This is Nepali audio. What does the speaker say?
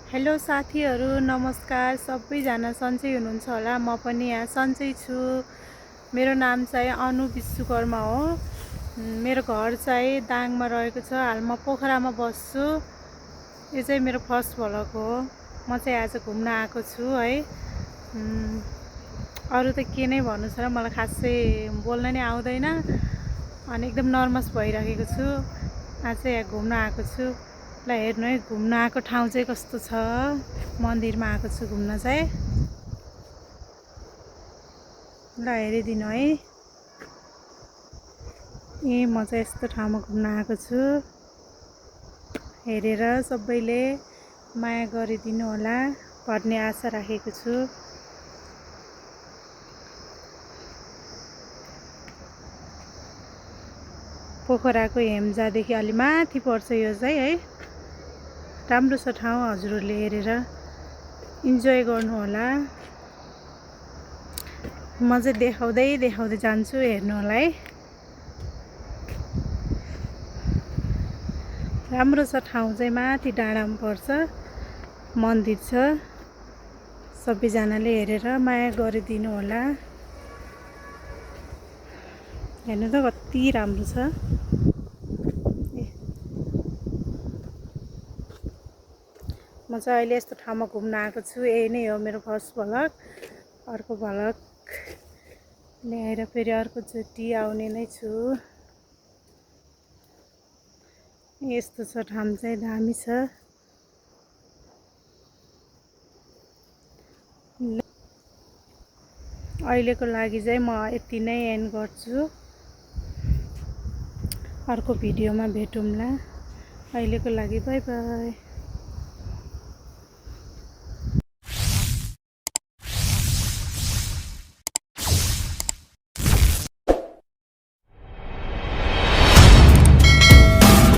हेलो साथीहरू, नमस्कार। सबैजना सन्चै हुनुहुन्छ होला। म पनि यहाँ सन्चै छु। मेरो नाम चाहिँ अनु विश्वकर्मा हो। मेरो घर चाहिँ दाङमा रहेको छ। हाल म पोखरामा बस्छु। यो चाहिँ मेरो फर्स्ट भ्लग हो। म चाहिँ आज घुम्न आएको छु है। अरू त के नै भन्नु छ र, मलाई खासै बोल्न नै आउँदैन अनि एकदम नर्भस भइरहेको छु। आज चाहिँ यहाँ घुम्न आएको छु। ल हेर्नु है, घुम्न आएको ठाउँ चाहिँ कस्तो छ। मन्दिरमा आएको छु घुम्न चाहिँ। ल हेरिदिनु है। म चाहिँ यस्तो ठाउँमा घुम्न आएको छु। हेरेर सबैले माया गरिदिनु होला भन्ने आशा राखेको छु। पोखराको हेम्जादेखि अलि माथि पर्छ यो चाहिँ है। राम्रो छ ठाउँ, हजुरहरूले हेरेर इन्जोय गर्नु होला। म चाहिँ देखाउँदै जान्छु, हेर्नु होला है। राम्रो छ ठाउँ चाहिँ, माथि डाँडामा पर्छ, मन्दिर छ। सबैजनाले हेरेर माया गरिदिनु होला। हेर्नु त कति राम्रो छ। म चाहिँ अहिले यस्तो ठाउँमा घुम्न आएको छु। यही नै हो मेरो फर्स्ट भ्लग। अर्को भ्लग ल्याएर फेरि अर्कोचोटि आउने नै छु। यस्तो छ ठाउँ चाहिँ, दामी छ। अहिलेको लागि चाहिँ म यति नै एन्ड गर्छु। अर्को भिडियोमा भेटौँला। अहिलेको लागि बाई बाई।